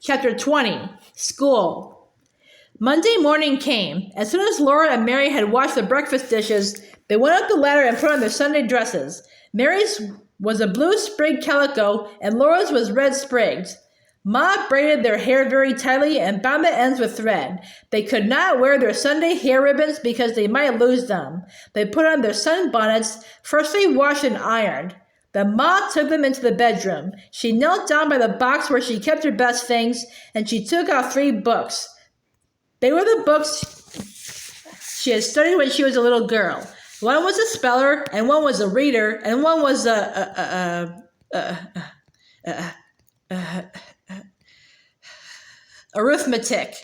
Chapter 20. School. Monday morning came. As soon as Laura and Mary had washed the breakfast dishes, they went up the ladder and put on their Sunday dresses. Mary's was a blue sprigged calico, and Laura's was red sprigged. Ma braided their hair very tightly and bound the ends with thread. They could not wear their Sunday hair ribbons because they might lose them. They put on their sunbonnets, freshly washed and ironed. Then Ma took them into the bedroom. She knelt down by the box where she kept her best things, and she took out 3 books. They were the books she had studied when she was a little girl. One was a speller, and one was a reader, and one was arithmetic.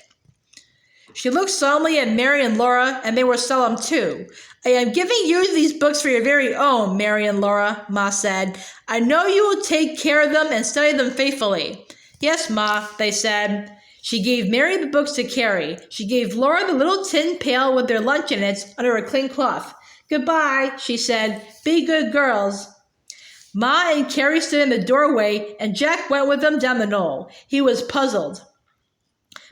She looked solemnly at Mary and Laura, and they were solemn too. I am giving you these books for your very own, Mary and Laura, Ma said. I know you will take care of them and study them faithfully. Yes, Ma, they said. She gave Mary the books to carry. She gave Laura the little tin pail with their lunch in it under a clean cloth. Goodbye, she said. Be good girls. Ma and Carrie stood in the doorway, and Jack went with them down the knoll. He was puzzled.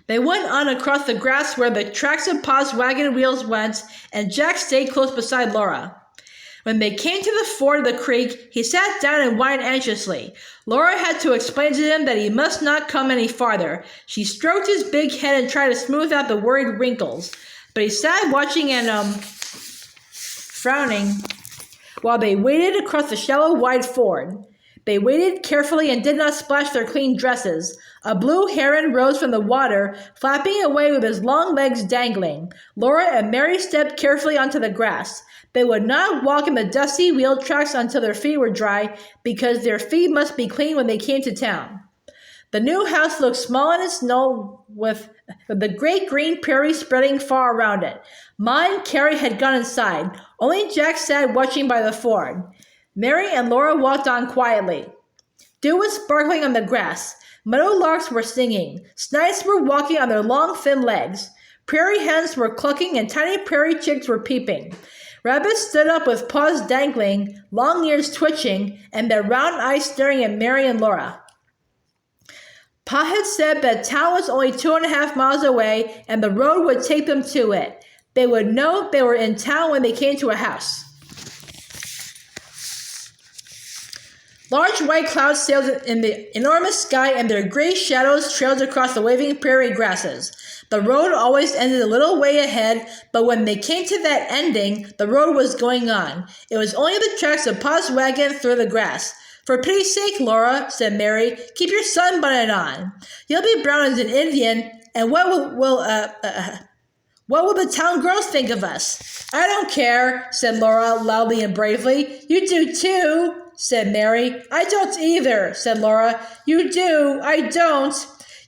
They went on across the grass where the tracks of Pa's wagon wheels went, and Jack stayed close beside Laura. When they came to the ford of the creek, he sat down and whined anxiously. Laura had to explain to him that he must not come any farther. She stroked his big head and tried to smooth out the worried wrinkles, but he sat watching and frowning while they waded across the shallow, wide ford. They waded carefully and did not splash their clean dresses. A blue heron rose from the water, flapping away with his long legs dangling. Laura and Mary stepped carefully onto the grass. They would not walk in the dusty wheel tracks until their feet were dry, because their feet must be clean when they came to town. The new house looked small in its knoll, with the great green prairie spreading far around it. Ma and Carrie had gone inside. Only Jack sat watching by the ford. Mary and Laura walked on quietly. Dew was sparkling on the grass. Meadow larks were singing. Snipes were walking on their long, thin legs. Prairie hens were clucking and tiny prairie chicks were peeping. Rabbits stood up with paws dangling, long ears twitching, and their round eyes staring at Mary and Laura. Pa had said that town was only 2.5 miles away, and the road would take them to it. They would know they were in town when they came to a house. Large white clouds sailed in the enormous sky, and their gray shadows trailed across the waving prairie grasses. The road always ended a little way ahead, but when they came to that ending, the road was going on. It was only the tracks of Pa's wagon through the grass. For pity's sake, Laura, said Mary, keep your sunbonnet on. You'll be brown as an Indian, and what will the town girls think of us? I don't care, said Laura loudly and bravely. You do too, said Mary. I don't either, said Laura. You do, I don't.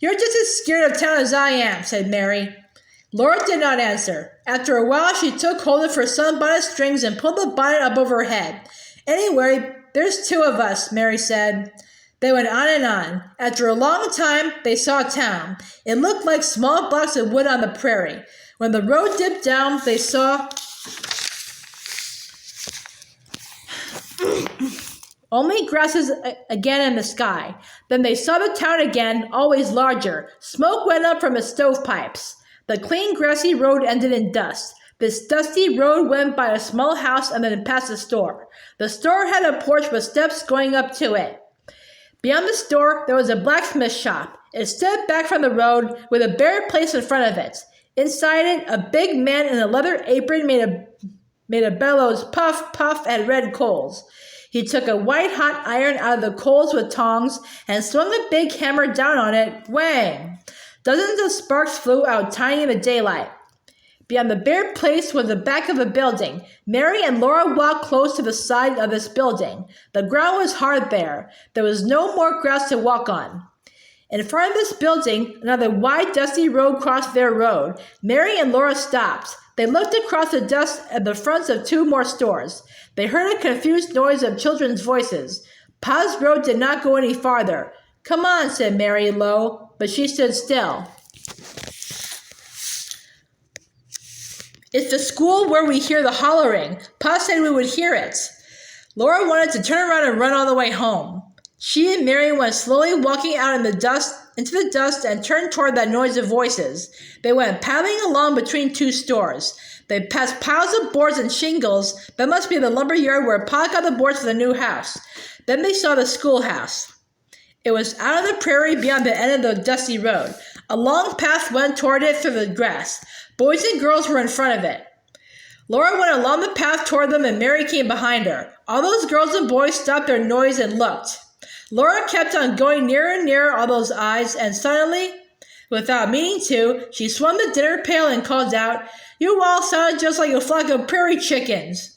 You're just as scared of town as I am, said Mary. Laura did not answer. After a while, she took hold of her sunbonnet strings and pulled the bonnet up over her head. Anyway, there's 2 of us, Mary said. They went on and on. After a long time, they saw town. It looked like small blocks of wood on the prairie. When the road dipped down, they saw only grasses again in the sky. Then they saw the town again, always larger. Smoke went up from its stovepipes. The clean, grassy road ended in dust. This dusty road went by a small house and then past a store. The store had a porch with steps going up to it. Beyond the store, there was a blacksmith shop. It stood back from the road with a bare place in front of it. Inside it, a big man in a leather apron made a bellows puff, puff at red coals. He took a white-hot iron out of the coals with tongs and swung a big hammer down on it. Whang! Dozens of sparks flew out tiny in the daylight. Beyond the bare place was the back of a building. Mary and Laura walked close to the side of this building. The ground was hard there. There was no more grass to walk on. In front of this building, another wide, dusty road crossed their road. Mary and Laura stopped. They looked across the dust at the fronts of 2 more stores. They heard a confused noise of children's voices. Pa's road did not go any farther. Come on, said Mary low, but she stood still. It's the school where we hear the hollering. Pa said we would hear it. Laura wanted to turn around and run all the way home. She and Mary went slowly walking out into the dust and turned toward that noise of voices. They went paddling along between two stores. They passed piles of boards and shingles. That must be the lumber yard where Pa got the boards for the new house. Then they saw the schoolhouse. It was out on the prairie beyond the end of the dusty road. A long path went toward it through the grass. Boys and girls were in front of it. Laura went along the path toward them and Mary came behind her. All those girls and boys stopped their noise and looked. Laura kept on going nearer and nearer all those eyes, and suddenly, without meaning to, she swung the dinner pail and called out, "You all sounded just like a flock of prairie chickens."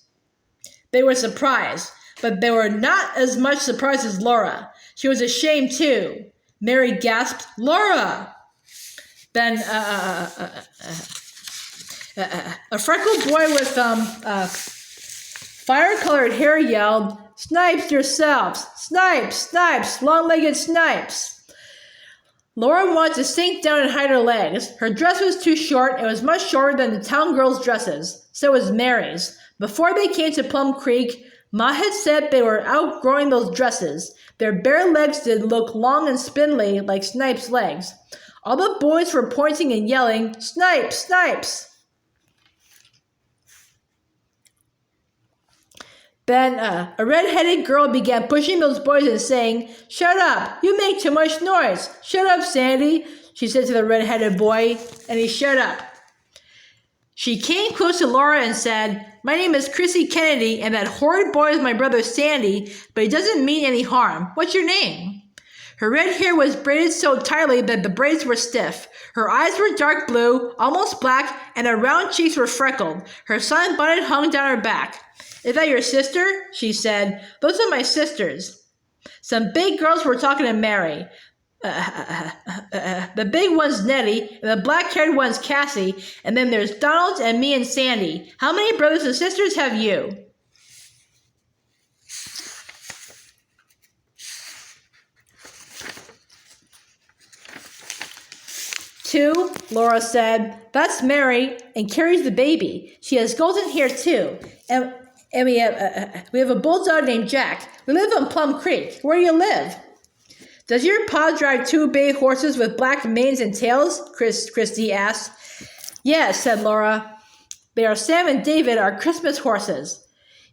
They were surprised, but they were not as much surprised as Laura. She was ashamed too. Mary gasped, "Laura!" Then a freckled boy with fire-colored hair yelled, "Snipes yourselves! Snipes! Snipes! Long-legged snipes!" Laura wanted to sink down and hide her legs. Her dress was too short. It was much shorter than the town girls' dresses. So was Mary's. Before they came to Plum Creek, Ma had said they were outgrowing those dresses. Their bare legs did look long and spindly like Snipes' legs. All the boys were pointing and yelling, "Snipes! Snipes!" Then a red-headed girl began pushing those boys and saying, "Shut up! You make too much noise! Shut up, Sandy!" she said to the red-headed boy, and he shut up. She came close to Laura and said, "My name is Chrissy Kennedy, and that horrid boy is my brother Sandy, but he doesn't mean any harm. What's your name?" Her red hair was braided so tightly that the braids were stiff. Her eyes were dark blue, almost black, and her round cheeks were freckled. Her sunbonnet hung down her back. "Is that your sister?" she said. "Those are my sisters." Some big girls were talking to Mary. The big one's Nettie, and the black-haired one's Cassie, and then there's Donald and me and Sandy. How many brothers and sisters have you? "Two," Laura said. "That's Mary, and carries the baby. She has golden hair, too. And we have a bulldog named Jack. We live on Plum Creek. Where do you live?" "Does your pa drive two bay horses with black manes and tails?" Christy asked. "Yes," said Laura. "They are Sam and David, our Christmas horses."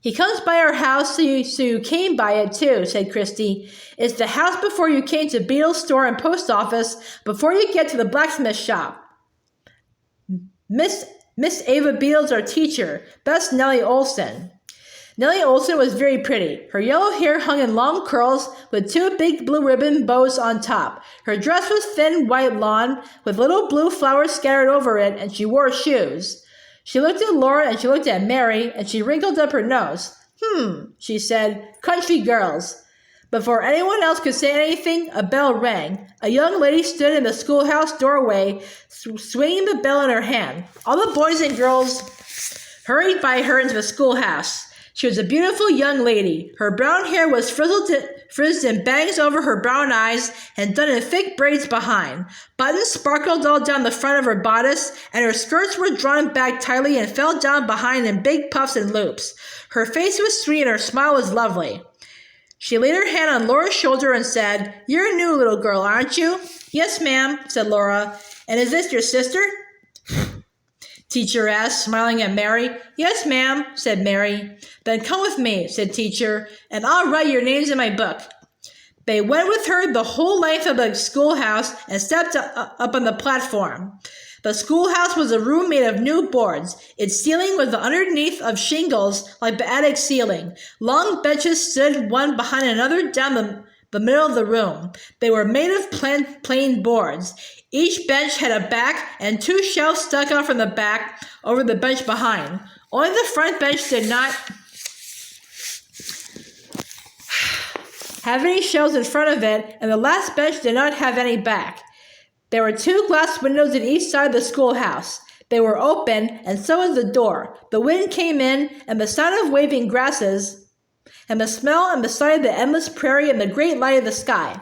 "He comes by our house, so you came by it too," said Christy. "It's the house before you came to Beadle's store and post office, before you get to the blacksmith shop. Miss Ava Beadle's our teacher. That's Nellie Olson." Nellie Olson was very pretty. Her yellow hair hung in long curls with two big blue ribbon bows on top. Her dress was thin white lawn with little blue flowers scattered over it, and she wore shoes. She looked at Laura and she looked at Mary, and she wrinkled up her nose. She said, "Country girls." Before anyone else could say anything, a bell rang. A young lady stood in the schoolhouse doorway, swinging the bell in her hand. All the boys and girls hurried by her into the schoolhouse. She was a beautiful young lady. Her brown hair was frizzed in bangs over her brown eyes and done in thick braids behind. Buttons sparkled all down the front of her bodice, and her skirts were drawn back tightly and fell down behind in big puffs and loops. Her face was sweet and her smile was lovely. She laid her hand on Laura's shoulder and said, "You're a new little girl, aren't you?" "Yes, ma'am," said Laura. "And is this your sister?" Teacher asked, smiling at Mary. "Yes, ma'am," said Mary. "Then come with me," said Teacher, "and I'll write your names in my book." They went with her the whole length of the schoolhouse and stepped up on the platform. The schoolhouse was a room made of new boards. Its ceiling was underneath of shingles like the attic ceiling. Long benches stood one behind another down the middle of the room. They were made of plain boards. Each bench had a back, and two shelves stuck out from the back over the bench behind. Only the front bench did not have any shelves in front of it, and the last bench did not have any back. There were two glass windows at each side of the schoolhouse. They were open, and so was the door. The wind came in, and the sound of waving grasses, and the smell and the sight of the endless prairie and the great light of the sky.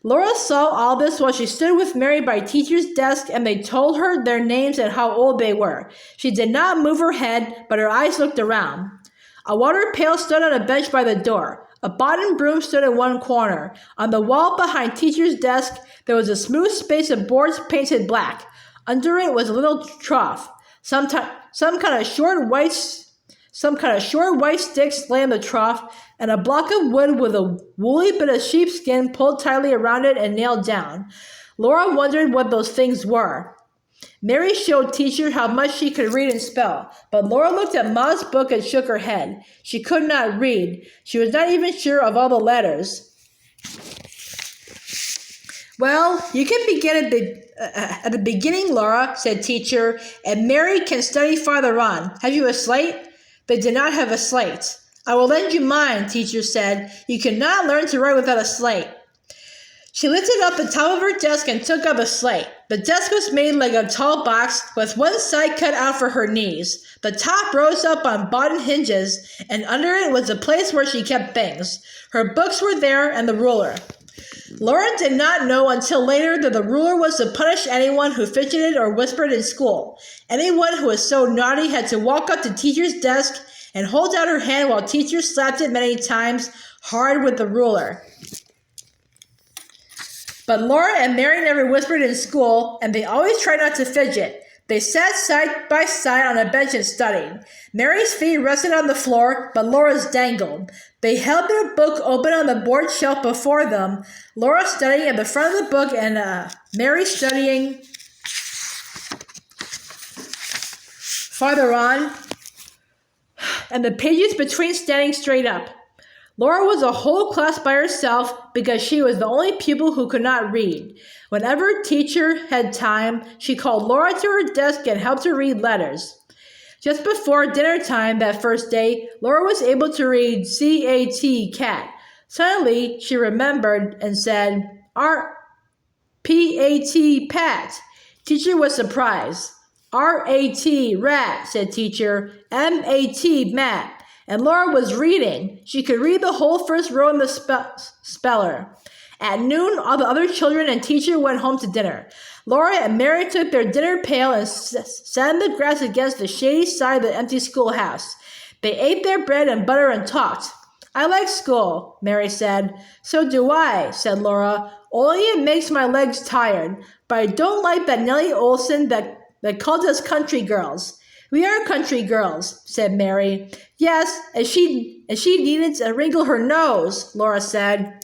Laura saw all this while she stood with Mary by Teacher's desk, and they told her their names and how old they were. She did not move her head, but her eyes looked around. A water pail stood on a bench by the door. A bottom broom stood in one corner. On the wall behind teacher's desk, there was a smooth space of boards painted black. Under it was a little trough. Some kind of short white sticks lay in the trough, and a block of wood with a woolly bit of sheepskin pulled tightly around it and nailed down. Laura wondered what those things were. Mary showed teacher how much she could read and spell, but Laura looked at Ma's book and shook her head. She could not read. She was not even sure of all the letters. Well, you can begin at the beginning, Laura, said teacher, and Mary can study farther on. Have you a slate? They did not have a slate. I will lend you mine, teacher said. You cannot learn to write without a slate. She lifted up the top of her desk and took up a slate. The desk was made like a tall box with one side cut out for her knees. The top rose up on bottom hinges, and under it was a place where she kept things. Her books were there and the ruler. Laura did not know until later that the ruler was to punish anyone who fidgeted or whispered in school. Anyone who was so naughty had to walk up to teacher's desk and hold out her hand while teacher slapped it many times hard with the ruler. But Laura and Mary never whispered in school, and they always tried not to fidget. They sat side by side on a bench and studied. Mary's feet rested on the floor, but Laura's dangled. They held their book open on the board shelf before them, Laura studying at the front of the book and Mary studying farther on, and the pages between standing straight up. Laura was a whole class by herself because she was the only pupil who could not read. Whenever teacher had time, she called Laura to her desk and helped her read letters. Just before dinner time that first day, Laura was able to read C-A-T, cat. Suddenly, she remembered and said, R-P-A-T, pat. Teacher was surprised. R-A-T, rat, said teacher. M-A-T, mat. And Laura was reading. She could read the whole first row in the speller. At noon, all the other children and teacher went home to dinner. Laura and Mary took their dinner pail and sat in the grass against the shady side of the empty schoolhouse. They ate their bread and butter and talked. I like school, Mary said. So do I, said Laura. Only it makes my legs tired. But I don't like that Nellie Olson that called us country girls. We are country girls, said Mary. Yes, and she needed to wrinkle her nose, Laura said.